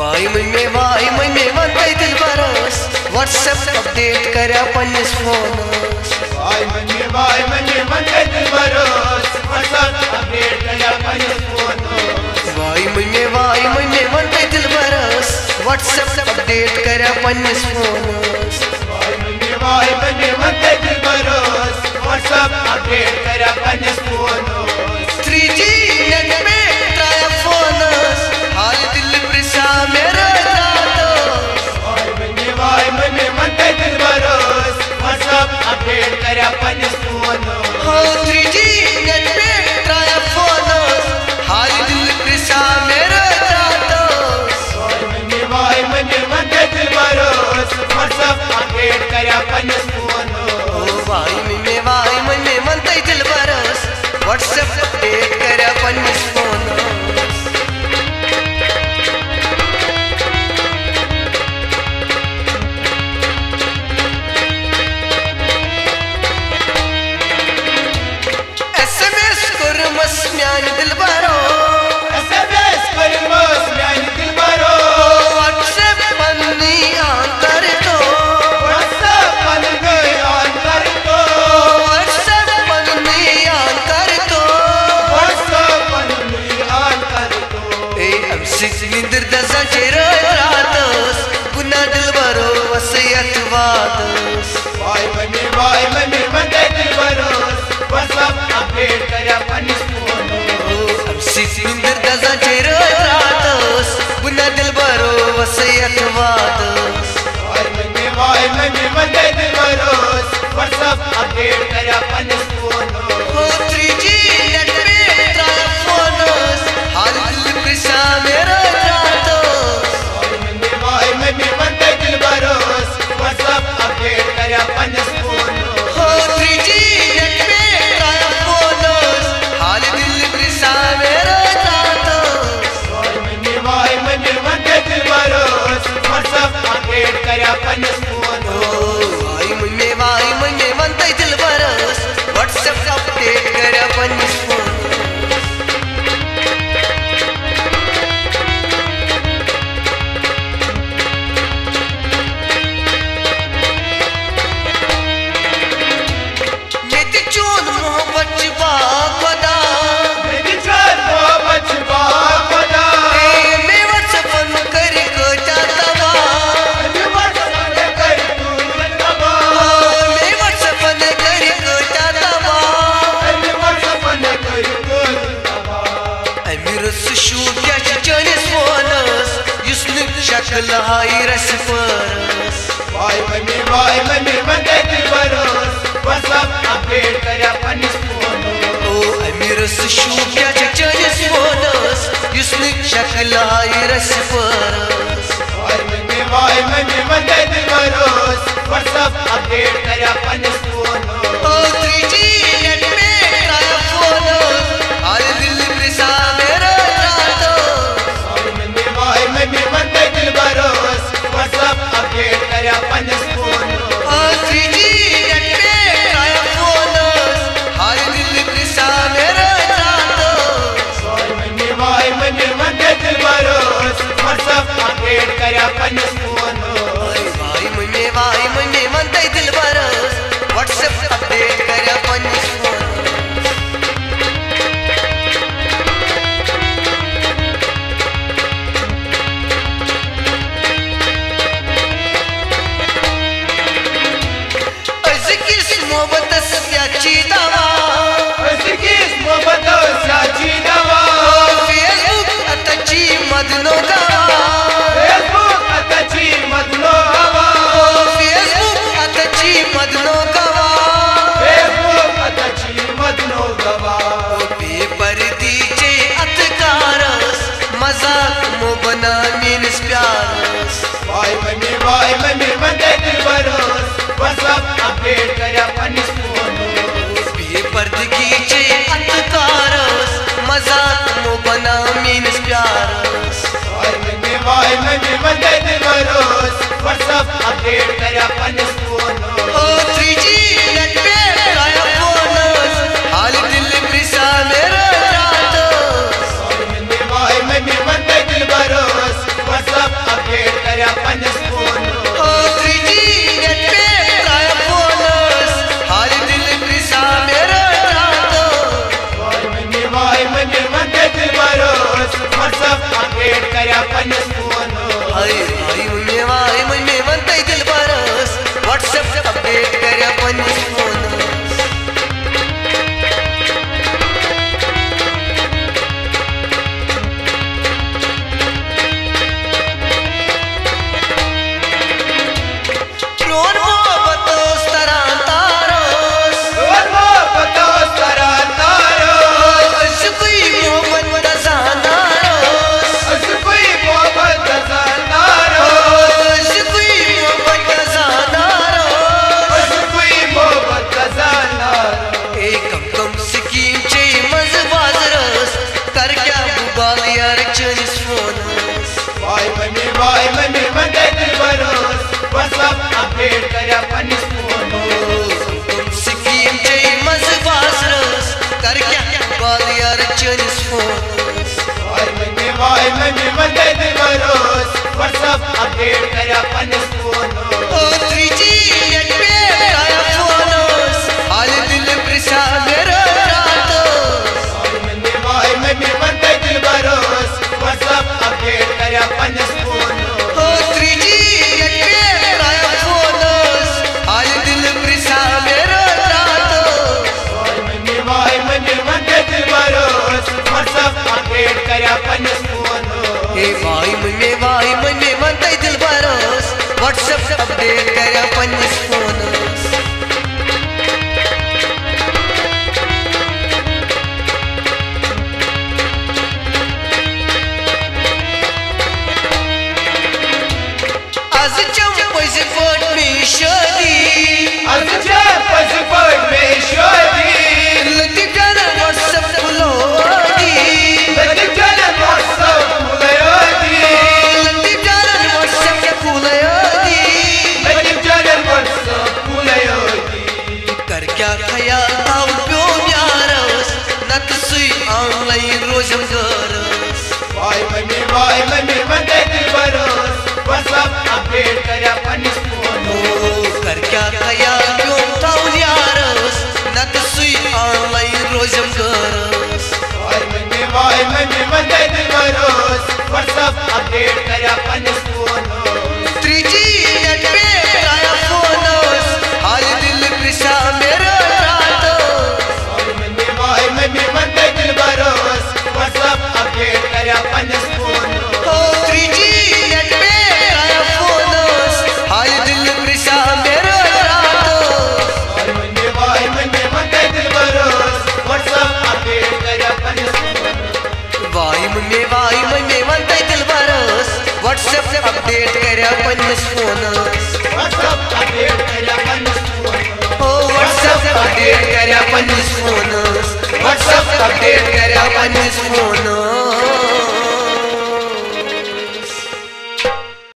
Y मने वंदे दिल बरस व्हाट्सएप अपडेट करा पन्निस फोनस वाई मने वंदे दिल बरस व्हाट्सएप अपडेट करा पन्निस फोनस वाई मने वंदे दिल बरस व्हाट्सएप अपडेट करा पन्निस फोनस वाई मने वंदे दिल बरस व्हाट्सएप अपडेट करा पन्निस फोनस 3G नेट पे ट्राई फोनस हाल दिल प्रिसा मेरा जातोस वाई मने वंदे दिल बरस व्हाट्सएप अपडेट करा पन्निस फोनस हाँ 3G नेट पे ट्राई फोनस हाल दिल प्रिसा मेरा जातोस वाई मने वंदे दिल बरस व्हाट्सएप अपडेट करा पन्निस फोनस वाई मने वंदे दिल बरस व्हाट्सएप अपडेट करा पन्निस फोनस SMS kurmas म्यान दिल बरो SMS करमस म्यान दिल बरो WhatsApp पन्नी आंतर तो WhatsApp पन्नी आंतर तो WhatsApp पन्नी आंतर तो WhatsApp पन्नी आंतर तो ए अमसिक निंदर दसा चेरो रातस गुना दिल बरो वसियत वातस वाई मने वंदे दिल बरस WhatsApp अपडेट करा पन्निस फोनस अमसिक निंदर दसा चेरो रातस गुना दिल बरो वसियत वातस वाई मने वंदे दिल बरस WhatsApp अपडेट करा पन्निस फोनस हो 3G नेट पे ट्राई फोनस हाल दिल प्रिसा मेरा जातोस वाई मने वंदे दिल बरस WhatsApp अपडेट करा पन्निस फोनस हो 3G नेट पे ट्राई फोनस हाल दिल प्रिसा मेरा जातोस वाई मने वंदे दिल बरस WhatsApp अपडेट करा पन्निस फोनस वाई मने वंदे दिल बरस व्हाट्सएप अपडेट करा पन्निस फोनस मेरी चोन मोहब्बत बा खुदा मेरी जान मोहब्बत बा खुदा मैं व्हाट्सएप कर को चाहता बा मैं WhatsApp कर तू बताबा मैं व्हाट्सएप कर को चाहता बा मैं WhatsApp कर तू बताबा अमीर सुशू क्या चनिस फोनस युस्न शक्ल हाई रस परस वाई मने वंदे दिल बरस WhatsApp अपडेट करा पन्निस फोनस ओ अमीर सुशू क्या चनिस फोनस युस्न शक्ल हाई रस परस वाई मने वंदे दिल बरस WhatsApp अपडेट करा पन्निस फोनस ओ 3G नेट पे ट्राई फोनस हाल दिल प्रिसा मेरा जातोस वाई मने वंदे दिल बरस WhatsApp अपडेट करा पन्निस फोनस ओ 3G नेट पे ट्राई फोनस हाल दिल प्रिसा मेरा जातोस वाई मने वंदे दिल बरस WhatsApp अपडेट करा पन्निस फोनस वाई मने वंदे दिल बरस व्हाट्सएप अपडेट करा पन्निस फोनस अज़किस मोहब्बत सच्ची दवा किस मोहब्बत साची दवा फेसबुक अतची मदनो दवा फेसबुक अतची मदनो हवा फेसबुक अतची मदनो गवा फेसबुक अतची मदनो दवा पेपर दीचे अतकारस मजाक मो बना मीनस प्यारस वाई मने वंदे दिल बरस WhatsApp अपडेट करा पन्निस फोनस वाई मम्मी मंदे दिल बरोस WhatsApp अपडेट करया पन्निस फोनोस स्कीम चाहिए मजबास रस कर क्या बाल यार चनिस फोनस वाई मम्मी मंदे दिल बरोस WhatsApp अपडेट करया पन्निस फोनोस 3G नेट पे आया फोनस हाल दिल प्रिसा मेरा रातोस वाई मम्मी मंदे दिल बरोस WhatsApp अपडेट करया पन्निस फोनोस 3G नेट पे आया फोनस हाल दिल प्रिसा मेरा रातोस वाई मम्मी मंदे दिल बरोस WhatsApp अपडेट करया पन्निस फोनोस हे वाई मम्मी मंदे दिल बरोस WhatsApp अपडेट करया पन्निस फोनस आज चंपज पट में शादी आज चंपज पट में शादी लती जाना WhatsApp खुलो दी लती जाना WhatsApp खुलो दी लती जाना WhatsApp खुलो दी लती जाना WhatsApp खुलो दी कर क्या ख्याल था प्यो यारस नत सुई ऑनलाइन रोजम गरस वाई मम्मी मंदे दिल बरोस WhatsApp अपडेट करया पन्निस फोनोस कर क्या ख्याल प्यो था यारस नत सुई ऑनलाइन रोजम गरस वाई मम्मी मंदे दिल बरोस WhatsApp अपडेट करया पन्निस फोनोस 3G नेट पे आया फोनस हाल दिल प्रिसा मेरा रातोस वाई मम्मी मंदे दिल बरोस WhatsApp अपडेट करया पन्निस फोनोस 3G नेट पे आया फोनस हाल दिल प्रिसा मेरा रातोस वाई मम्मी मंदे दिल बरोस WhatsApp अपडेट करया पन्निस फोनोस वाई मम्मी मंदे दिल बरोस WhatsApp अपडेट करया पन्निस फोनस WhatsApp अपडेट करया